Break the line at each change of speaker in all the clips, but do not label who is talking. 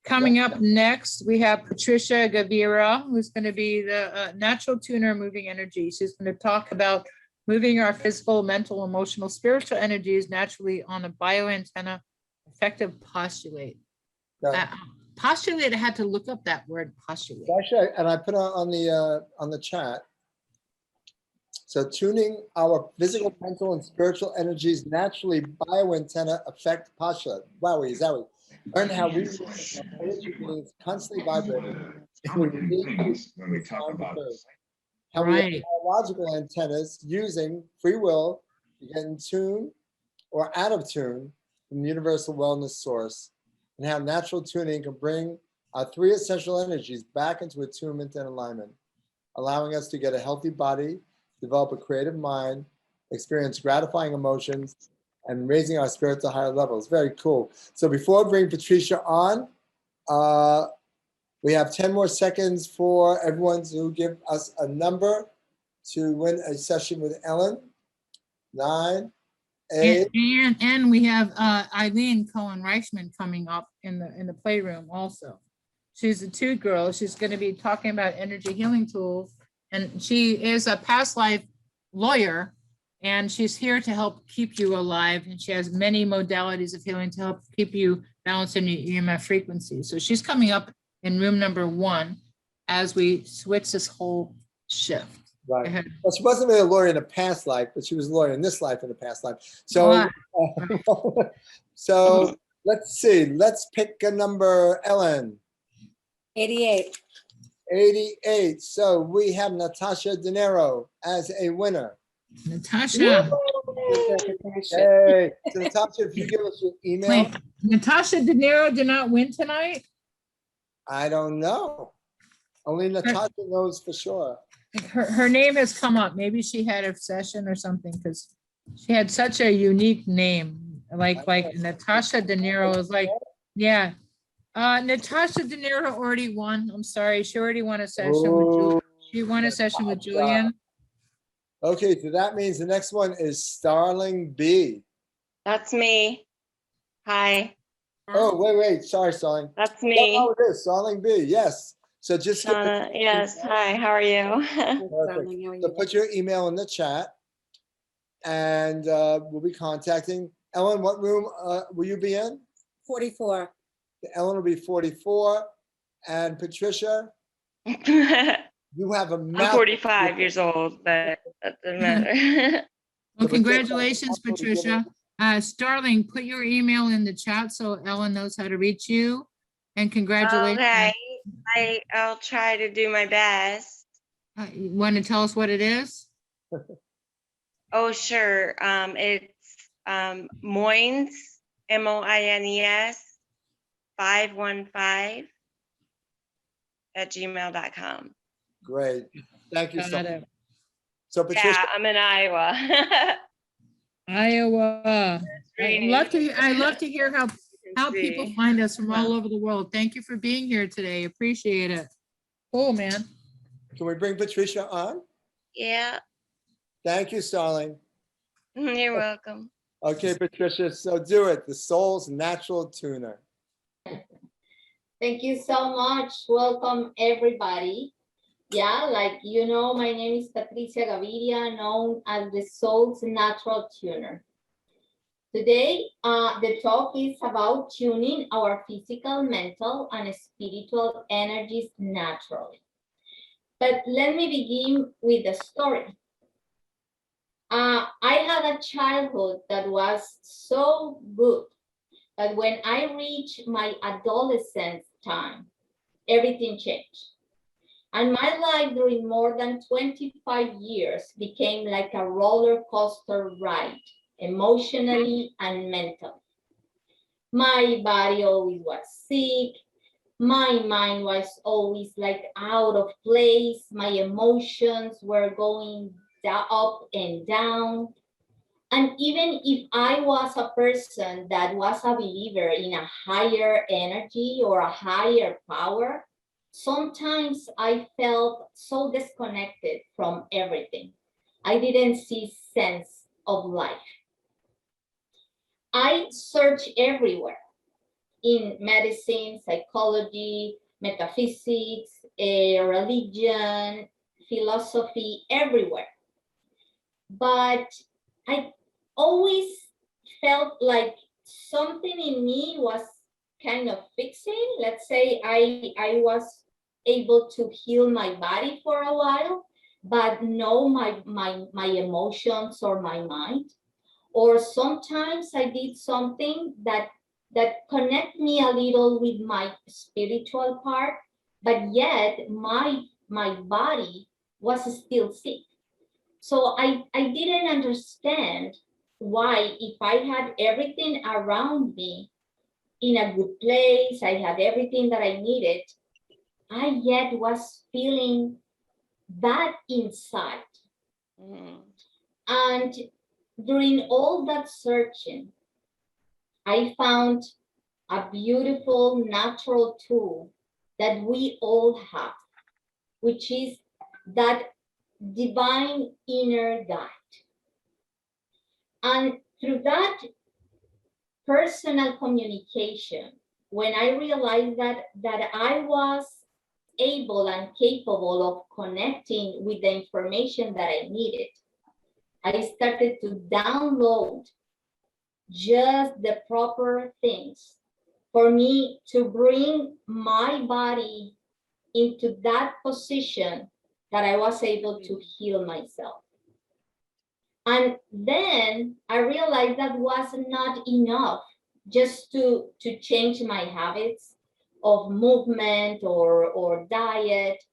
Coming up next, we have Patricia Gaviria, who's going to be the natural tuner moving energy. She's going to talk about moving our physical, mental, emotional, spiritual energies naturally on a bioantenna effective postulate. Postulate, I had to look up that word, postulate.
Actually, and I put it on the chat. So tuning our physical, mental, and spiritual energies naturally bioantenna effect postulate. Wowie, zowie. Learn how we energy beings constantly vibrating.
When we talk about
how we have biological antennas using free will to get in tune or out of tune from the universal wellness source, and how natural tuning can bring our 3 essential energies back into attunement and alignment, allowing us to get a healthy body, develop a creative mind, experience gratifying emotions, and raising our spirit to higher levels. Very cool. So before I bring Patricia on, we have 10 more seconds for everyone to give us a number to win a session with Ellen. 9, 8.
And we have Eileen Cohen-Reichman coming up in the playroom also. She's a 2 girl. She's going to be talking about energy healing tools. And she is a past life lawyer, and she's here to help keep you alive. And she has many modalities of healing to help keep you balanced in your EMF frequency. So she's coming up in room number 1 as we switch this whole shift.
Right. Well, she wasn't really a lawyer in a past life, but she was a lawyer in this life in a past life. So, so let's see. Let's pick a number, Ellen.
88.
88. So we have Natasha De Niro as a winner.
Natasha.
Hey, so Natasha, if you give us your email.
Wait, Natasha De Niro did not win tonight?
I don't know. Only Natasha knows for sure.
Her name has come up. Maybe she had a session or something, because she had such a unique name. Like Natasha De Niro is like, yeah. Natasha De Niro already won. I'm sorry. She already won a session with Julian. She won a session with Julian.
Okay, so that means the next one is Starling B.
That's me. Hi.
Oh, wait. Sorry, Starling.
That's me.
Oh, it is Starling B. Yes. So just
yes. Hi. How are you?
Perfect. So put your email in the chat, and we'll be contacting Ellen. What room will you be in?
44.
Ellen will be 44, and Patricia, you have a mouth.
I'm 45 years old, but that doesn't matter.
Well, congratulations, Patricia. Starling, put your email in the chat so Ellen knows how to reach you. And congratulations.
Okay, I'll try to do my best.
You want to tell us what it is?
Oh, sure. It's Moines, MOINES 515 @gmail.com.
Great. Thank you so much. So Patricia,
Yeah, I'm in Iowa.
Iowa. I love to hear how people find us from all over the world. Thank you for being here today. Appreciate it. Cool, man.
Can we bring Patricia on?
Yeah.
Thank you, Starling.
You're welcome.
Okay, Patricia, so do it. The soul's natural tuner.
Thank you so much. Welcome, everybody. Yeah, like you know, my name is Patricia Gaviria, known as the Soul's Natural Tuner. Today, the talk is about tuning our physical, mental, and spiritual energies naturally. But let me begin with a story. I had a childhood that was so good, but when I reached my adolescent time, everything changed. And my life during more than 25 years became like a roller coaster ride, emotionally and mentally. My body always was sick. My mind was always like out of place. My emotions were going up and down. And even if I was a person that was a believer in a higher energy or a higher power, sometimes I felt so disconnected from everything. I didn't see sense of life. I searched everywhere. in medicine, psychology, metaphysics, religion, philosophy, everywhere. But I always felt like something in me was kind of fixing. Let's say I was able to heal my body for a while, but no my emotions or my mind. Or sometimes I did something that connect me a little with my spiritual part, but yet my body was still sick. So I didn't understand why, if I had everything around me in a good place, I had everything that I needed, I yet was feeling bad inside.
Mhm.
And during all that searching, I found a beautiful natural tool that we all have, which is that divine inner guide. And through that personal communication, when I realized that I was able and capable of connecting with the information that I needed, I started to download just the proper things for me to bring my body into that position that I was able to heal myself. And then I realized that was not enough just to change my habits of movement or diet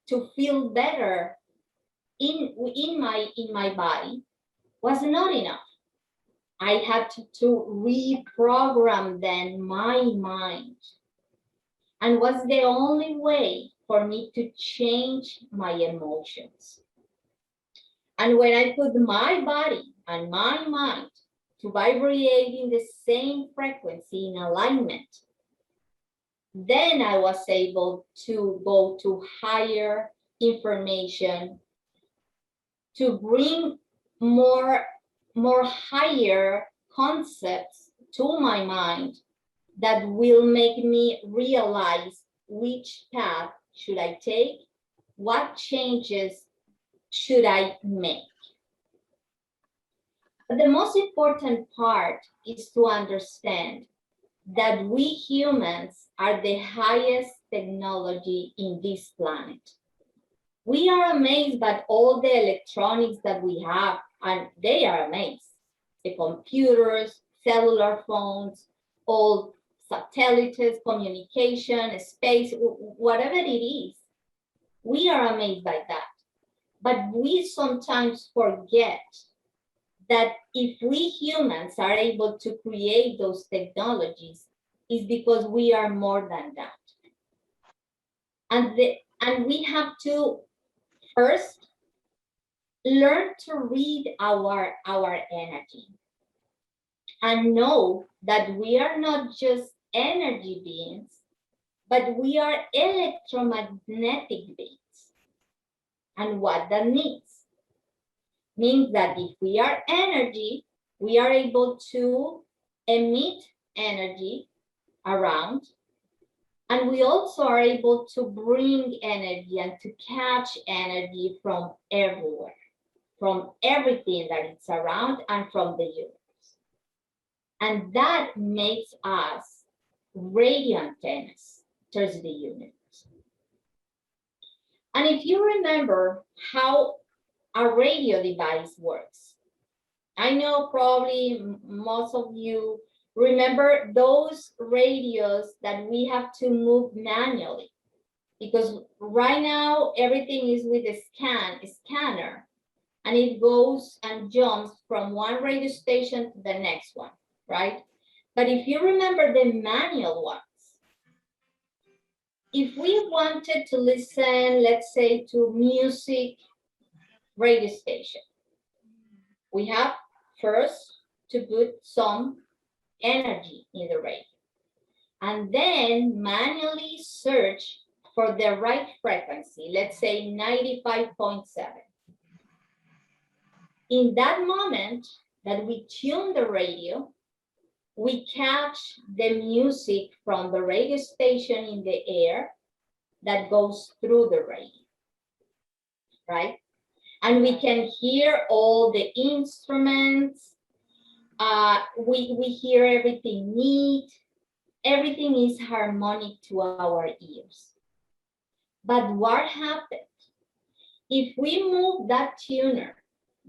to feel better in my body was not enough. I had to reprogram then my mind, and was the only way for me to change my emotions. And when I put my body and my mind to vibrate in the same frequency in alignment, then I was able to go to higher information, to bring more higher concepts to my mind that will make me realize which path should I take, what changes should I make. But the most important part is to understand that we humans are the highest technology in this planet. We are amazed by all the electronics that we have, and they are amazed. The computers, cellular phones, all satellites, communication, space, whatever it is, we are amazed by that. But we sometimes forget that if we humans are able to create those technologies, is because we are more than that. And we have to first learn to read our energy and know that we are not just energy beings, but we are electromagnetic beings. And what that means that if we are energy, we are able to emit energy around, and we also are able to bring energy and to catch energy from everywhere, from everything that is around and from the universe. And that makes us radio antennas towards the universe. And if you remember how a radio device works, I know probably most of you remember those radios that we have to move manually, because right now everything is with a scanner, and it goes and jumps from one radio station to the next one, right? But if you remember the manual ones, if we wanted to listen, let's say, to music radio station, we have first to put some energy in the radio, and then manually search for the right frequency, let's say 95.7. In that moment that we tune the radio, We catch the music from the radio station in the air that goes through the radio, right? And we can hear all the instruments. We hear everything neat. Everything is harmonic to our ears. But what happens if we move that tuner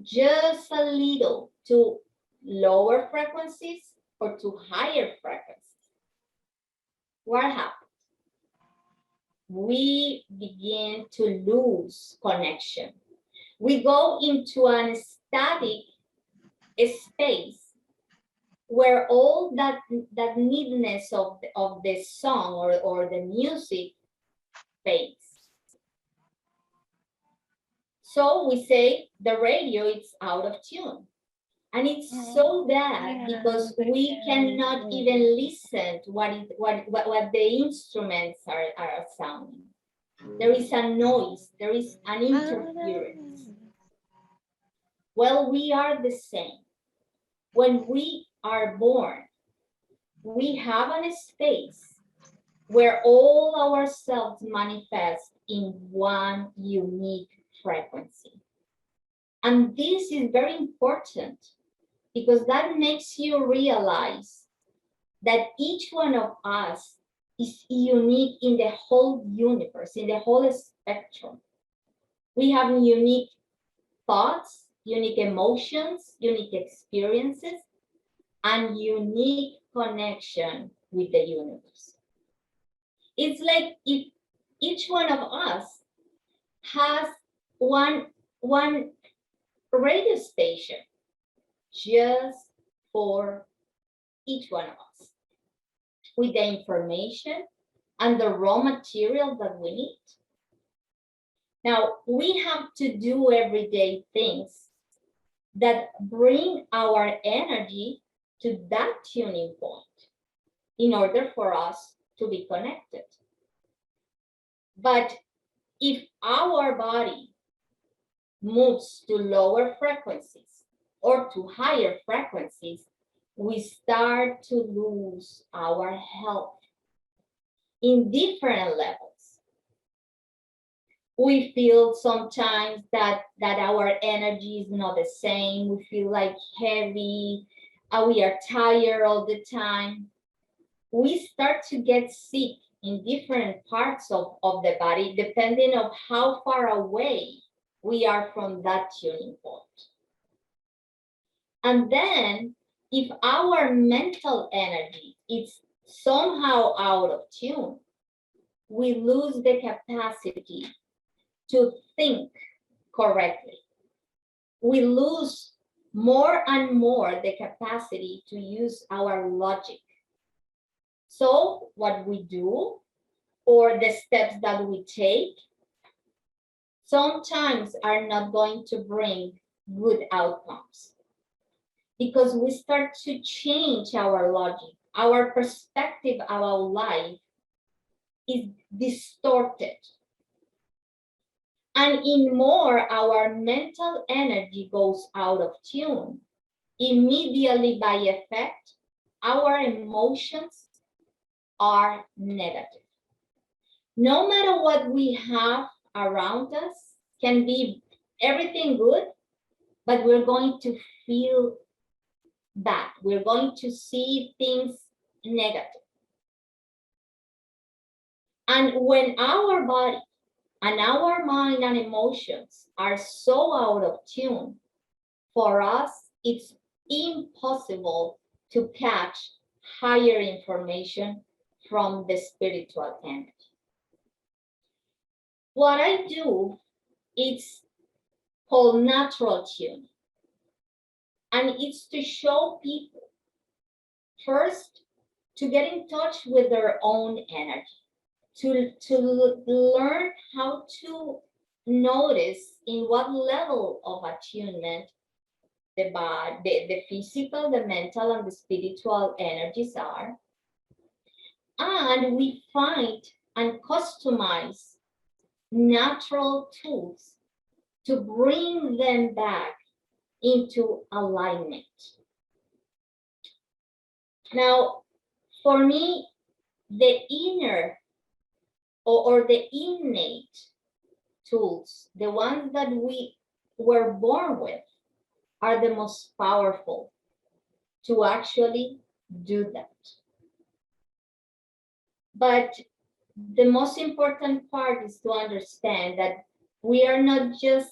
just a little to lower frequencies or to higher frequencies? What happens? We begin to lose connection. We go into an static space where all that neatness of the song or the music fades. So we say the radio is out of tune. And it's so bad because we cannot even listen to what the instruments are sounding. There is a noise, there is an interference. Well, we are the same. When we are born, we have a space where all ourselves manifest in one unique frequency. And this is very important because that makes you realize that each one of us is unique in the whole universe, in the whole spectrum. We have unique thoughts, unique emotions, unique experiences, and unique connection with the universe. It's like if each one of us has one radio station just for each one of us, with the information and the raw material that we need. Now, we have to do everyday things that bring our energy to that tuning point in order for us to be connected. But if our body moves to lower frequencies or to higher frequencies, we start to lose our health in different levels. We feel sometimes that our energy is not the same. We feel like heavy. We are tired all the time. We start to get sick in different parts of the body, depending on how far away we are from that tuning point. And then if our mental energy is somehow out of tune, we lose the capacity to think correctly. We lose more and more the capacity to use our logic. So what we do, or the steps that we take, sometimes are not going to bring good outcomes, because we start to change our logic. Our perspective about life is distorted. And in more, our mental energy goes out of tune. Immediately by effect, our emotions are negative. No matter what we have around us, can be everything good, but we're going to feel bad. We're going to see things negative. And when our body and our mind and emotions are so out of tune, for us, it's impossible to catch higher information from the spiritual energy. What I do, it's called natural tuning. And it's to show people, first, to get in touch with their own energy, to learn how to notice in what level of attunement the physical, the mental, and the spiritual energies are. And we find and customize natural tools to bring them back into alignment. Now, for me, the inner or the innate tools, the ones that we were born with, are the most powerful to actually do that. But the most important part is to understand that we are not just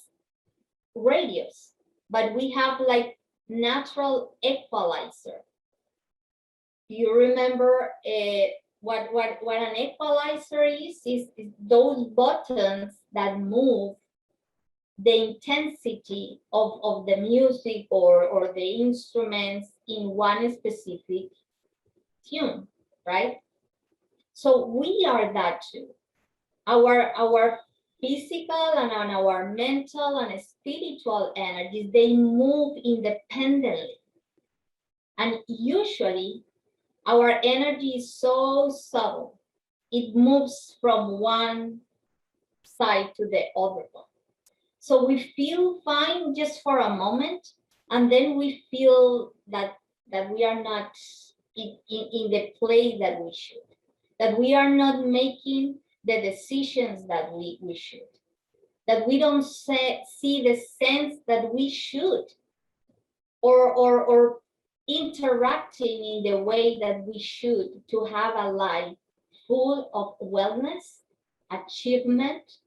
radios, but we have like natural equalizer. You remember what an equalizer is those buttons that move the intensity of the music or the instruments in one specific tune, right? So we are that too. Our physical and our mental and spiritual energies, they move independently. And usually our energy is so subtle. It moves from one side to the other one. So we feel fine just for a moment, and then we feel that we are not in the place that we should, that we are not making the decisions that we should, that we don't see the sense that we should, or interacting in the way that we should to have a life full of wellness, achievement,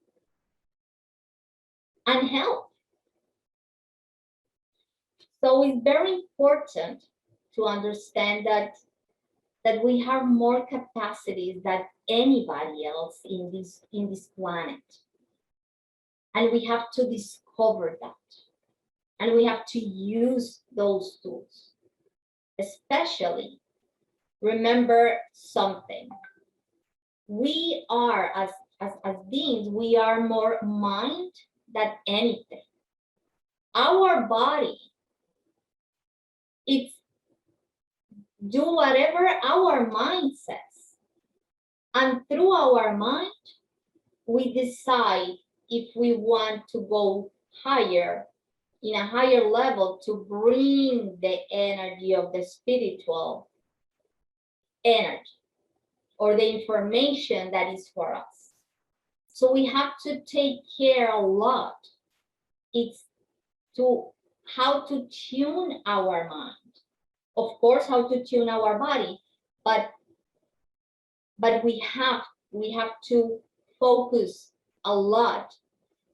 and health. So it's very important to understand that we have more capacities than anybody else in this planet. And we have to discover that. And we have to use those tools. Especially, remember something. We are, as beings, we are more mind than anything. Our body, it's do whatever our mind says. And through our mind, we decide if we want to go higher, in a higher level, to bring the energy of the spiritual energy or the information that is for us. So we have to take care a lot. It's to how to tune our mind. Of course, how to tune our body, but we have to focus a lot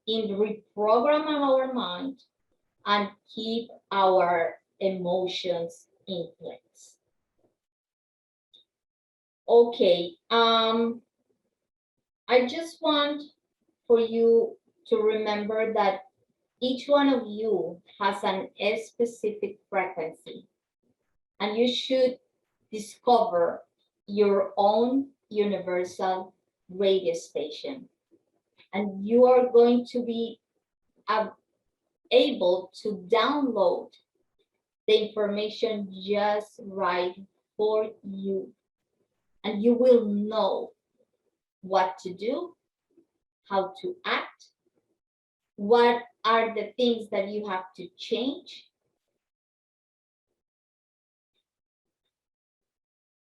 in reprogramming our mind and keep our emotions in place. Okay, I just want for you to remember that each one of you has a specific frequency, and you should discover your own universal radio station. And you are going to be able to download the information just right for you. And you will know what to do, how to act, what are the things that you have to change.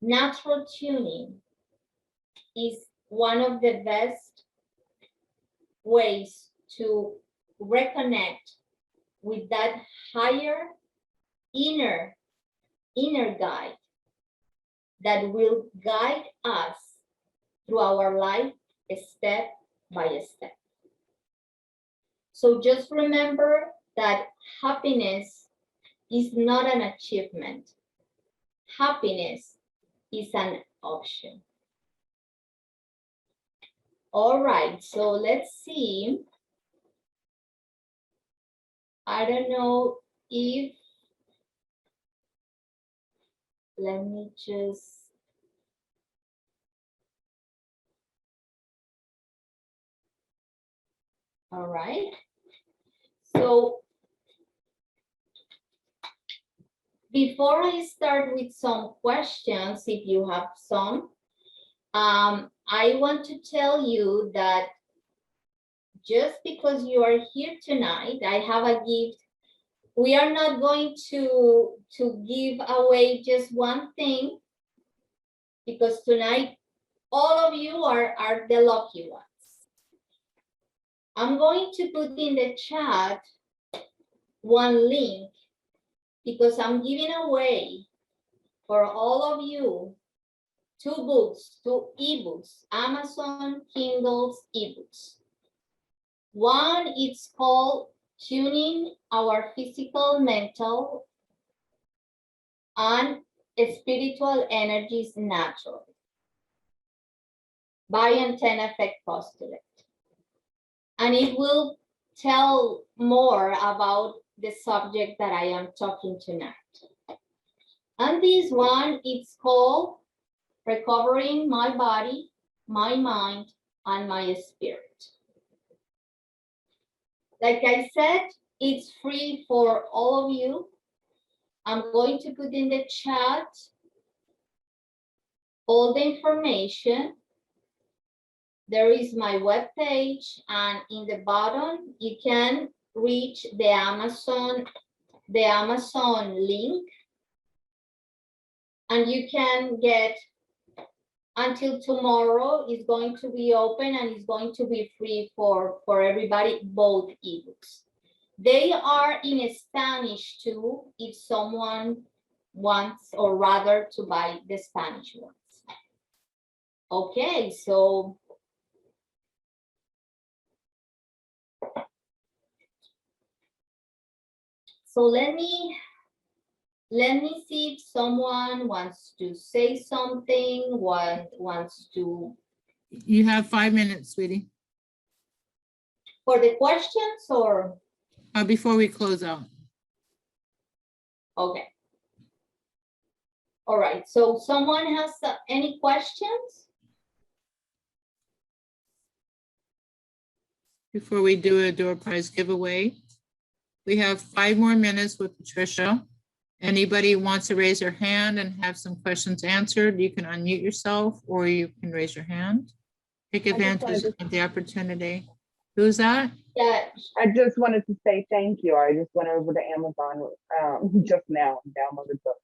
Natural tuning is one of the best ways to reconnect with that higher inner guide that will guide us through our life step by step. So just remember that happiness is not an achievement. Happiness is an option. All right, so let's see. I don't know if, let me just, all right. So before I start with some questions, if you have some, I want to tell you that just because you are here tonight, I have a gift we are not going to give away just one thing, because tonight all of you are the lucky ones. I'm going to put in the chat one link, because I'm giving away for all of you 2 books, 2 ebooks, Amazon Kindle's ebooks. One, it's called Tuning Our Physical, Mental, and Spiritual Energies Naturally by Antenna Effect Postulate. And it will tell more about the subject that I am talking tonight. And this one, it's called Recovering My Body, My Mind, and My Spirit. Like I said, it's free for all of you. I'm going to put in the chat all the information. There is my webpage, and in the bottom, you can reach the Amazon link, and you can get until tomorrow. Is going to be open, and it's going to be free for everybody, both ebooks. They are in Spanish too, if someone wants or rather to buy the Spanish ones. Okay, so let me see if someone wants to say something, wants to.
You have 5 minutes, sweetie,
For the questions or?
before we close out.
Okay. All right, so someone has any questions?
Before we do a door prize giveaway. We have 5 more minutes with Patricia. Anybody wants to raise their hand and have some questions answered, you can unmute yourself or you can raise your hand. Take advantage of the opportunity. Who's that?
Yeah,
I just wanted to say thank you. I just went over to Amazon just now and downloaded books.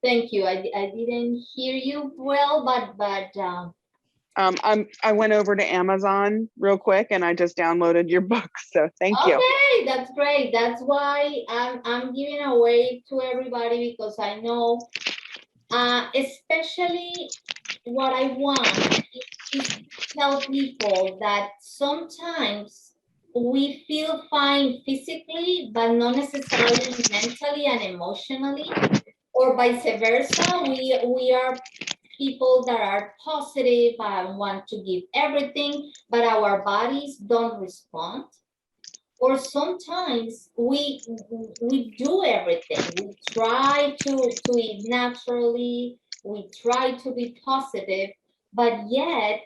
thank you. I didn't hear you well, but
I went over to Amazon real quick and I just downloaded your book. So thank you.
okay, that's great. That's why I'm giving away to everybody, because I know, especially what I want is to tell people that sometimes we feel fine physically, but not necessarily mentally and emotionally, or vice versa. We are people that are positive and want to give everything, but our bodies don't respond. Or sometimes we do everything. We try to eat naturally, we try to be positive, but yet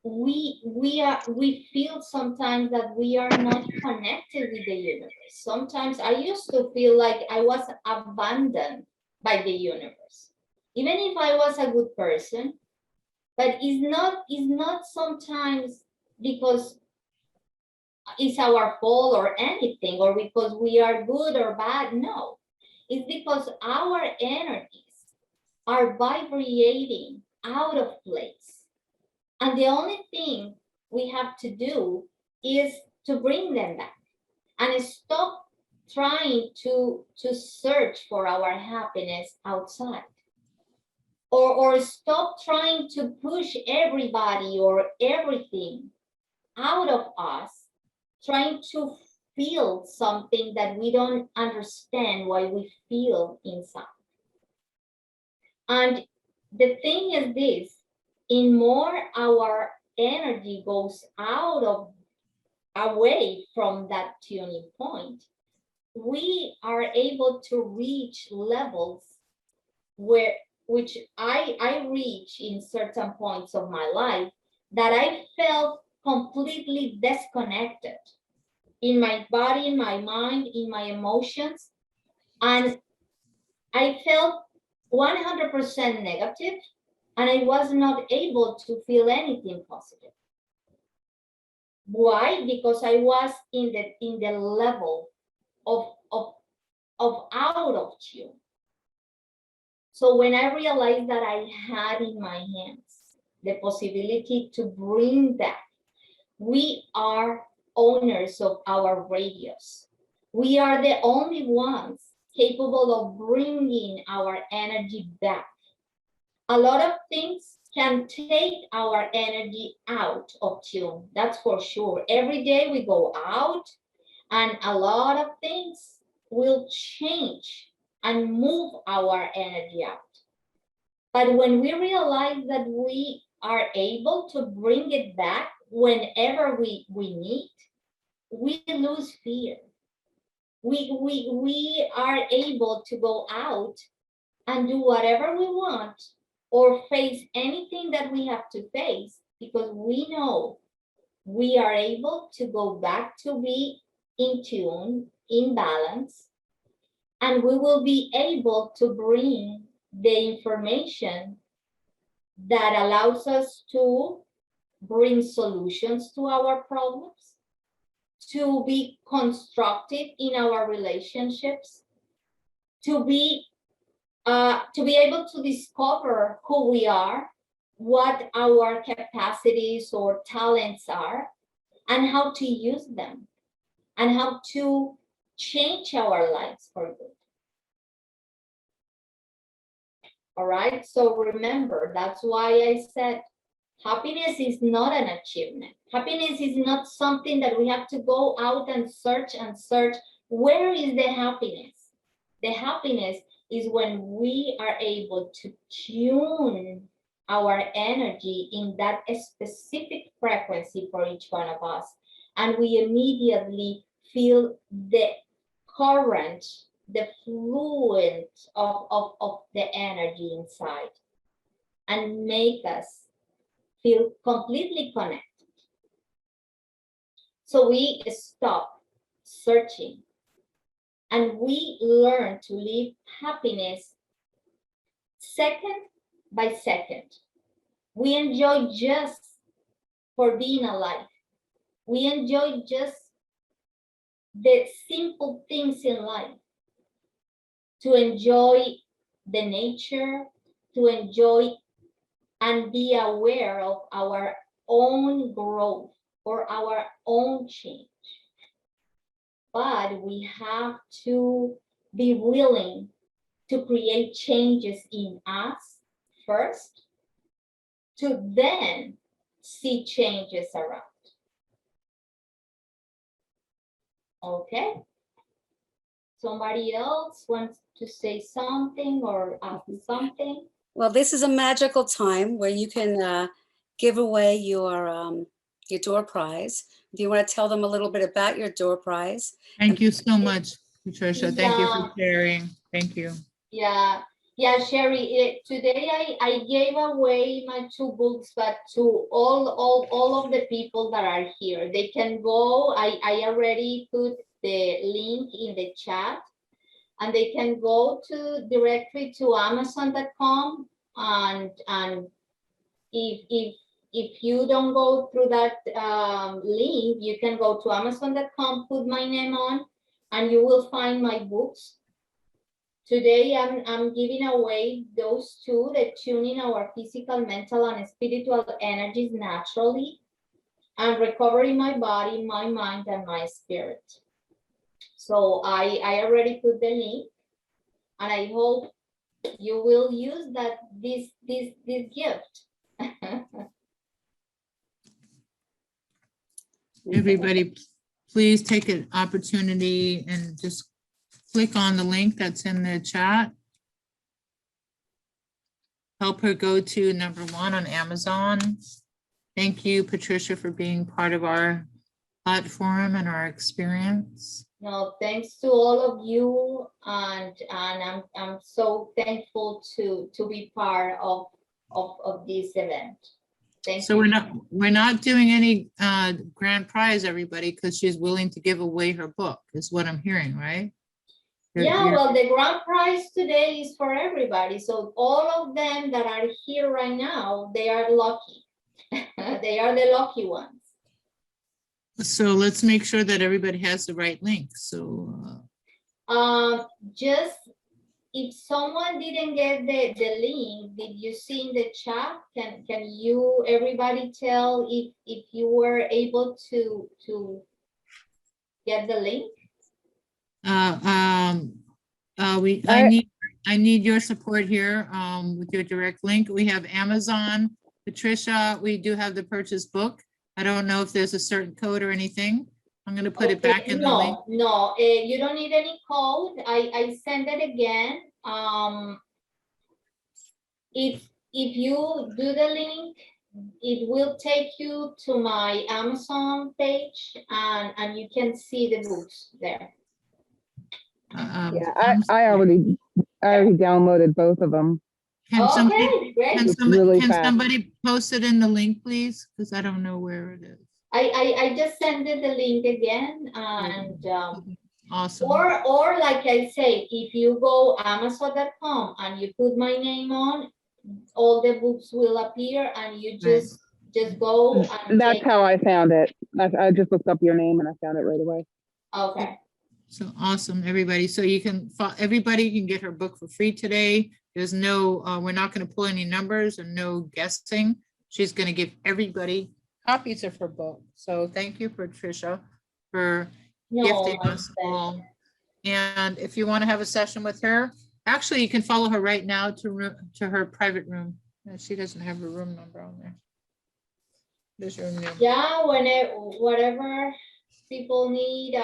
we feel sometimes that we are not connected with the universe. Sometimes I used to feel like I was abandoned by the universe, even if I was a good person. But it's not sometimes because it's our fault or anything, or because we are good or bad. No, it's because our energies are vibrating out of place. And the only thing we have to do is to bring them back and stop trying to search for our happiness outside. Or stop trying to push everybody or everything out of us, trying to feel something that we don't understand why we feel inside. And the thing is this, in more our energy goes away from that tuning point, we are able to reach levels which I reach in certain points of my life, that I felt completely disconnected in my body, in my mind, in my emotions. And I felt 100% negative, and I was not able to feel anything positive. Why? Because I was in the level of out of tune. So when I realized that I had in my hands the possibility to bring that, we are owners of our radios. We are the only ones capable of bringing our energy back. A lot of things can take our energy out of tune, that's for sure. Every day we go out and a lot of things will change and move our energy out. But when we realize that we are able to bring it back whenever we need, we lose fear. We are able to go out and do whatever we want or face anything that we have to face, because we know we are able to go back to be in tune, in balance, and we will be able to bring the information that allows us to bring solutions to our problems, to be constructive in our relationships, to be able to discover who we are, what our capacities or talents are, and how to use them, and how to change our lives for good. All right, so remember, that's why I said happiness is not an achievement. Happiness is not something that we have to go out and search and search. Where is the happiness? The happiness is when we are able to tune our energy in that specific frequency for each one of us. And we immediately feel the current, the fluid of the energy inside, and make us feel completely connected. So we stop searching and we learn to live happiness second by second. We enjoy just for being alive. We enjoy just the simple things in life, to enjoy the nature, to enjoy and be aware of our own growth or our own change. But we have to be willing to create changes in us first, to then see changes around. Okay? Somebody else wants to say something or ask something?
Well, this is a magical time where you can give away your door prize. Do you want to tell them a little bit about your door prize?
Thank you so much, Patricia. Thank you for sharing. Thank you.
Yeah, Sherry, today I gave away my 2 books, but to all of the people that are here, they can go, I already put the link in the chat, and they can go directly to Amazon.com, and if you don't go through that link, you can go to Amazon.com, put my name on, and you will find my books. Today, I'm giving away those 2 that tune in our physical, mental, and spiritual energies naturally, and recovering my body, my mind, and my spirit. So I already put the link, and I hope you will use this gift.
Everybody, please take an opportunity and just click on the link that's in the chat. Help her go to #1 on Amazon. Thank you, Patricia, for being part of our platform and our experience.
No, thanks to all of you, and I'm so thankful to be part of this event. Thank
So
you.
we're not doing any grand prize, everybody, because she's willing to give away her book, is what I'm hearing, right?
Yeah, well, the grand prize today is for everybody. So all of them that are here right now, they are lucky. They are the lucky ones.
So let's make sure that everybody has the right link. So
Just if someone didn't get the link, did you see in the chat? Can you, everybody tell if you were able to get the link?
I need your support here with your direct link. We have Amazon, Patricia, we do have the purchase book. I don't know if there's a certain code or anything. I'm gonna put it back in the link.
No, you don't need any code. I send it again. If you do the link, it will take you to my Amazon page and you can see the books there.
Yeah, I already downloaded both of them.
Can somebody,
Okay, great.
It's really
can
fast.
somebody post it in the link, please? Because I don't know where it is.
I just sent it the link again and
Awesome.
or like I say, if you go Amazon.com and you put my name on, all the books will appear and you just go and
That's how I found it. I just looked up your name and I found it right away.
Okay.
So awesome, everybody. So you can, everybody can get her book for free today. There's no, we're not going to pull any numbers and no guessing. She's going to give everybody copies of her book. So thank you, Patricia, for gifting us all. And if you want to have a session with her, actually, you can follow her right now to her private room. She doesn't have her room number on there. There's your name.
Yeah, whatever people need,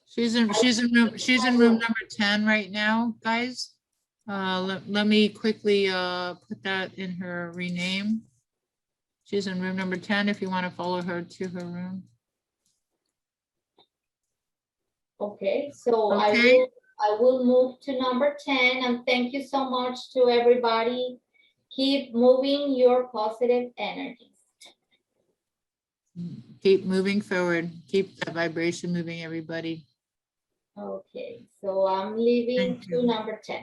She's in room number 10 right now, guys. Let me quickly put that in her rename. She's in room number 10 if you want to follow her to her room.
okay, so
Okay.
I will move to number 10 and thank you so much to everybody. Keep moving your positive energies.
Keep moving forward. Keep that vibration moving, everybody.
Okay, so I'm leaving
Thank
to
you.
number 10.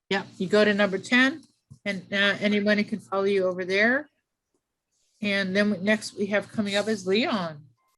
Yeah, you go to number 10 and anybody can follow you over there. And then next we have coming up is Leon.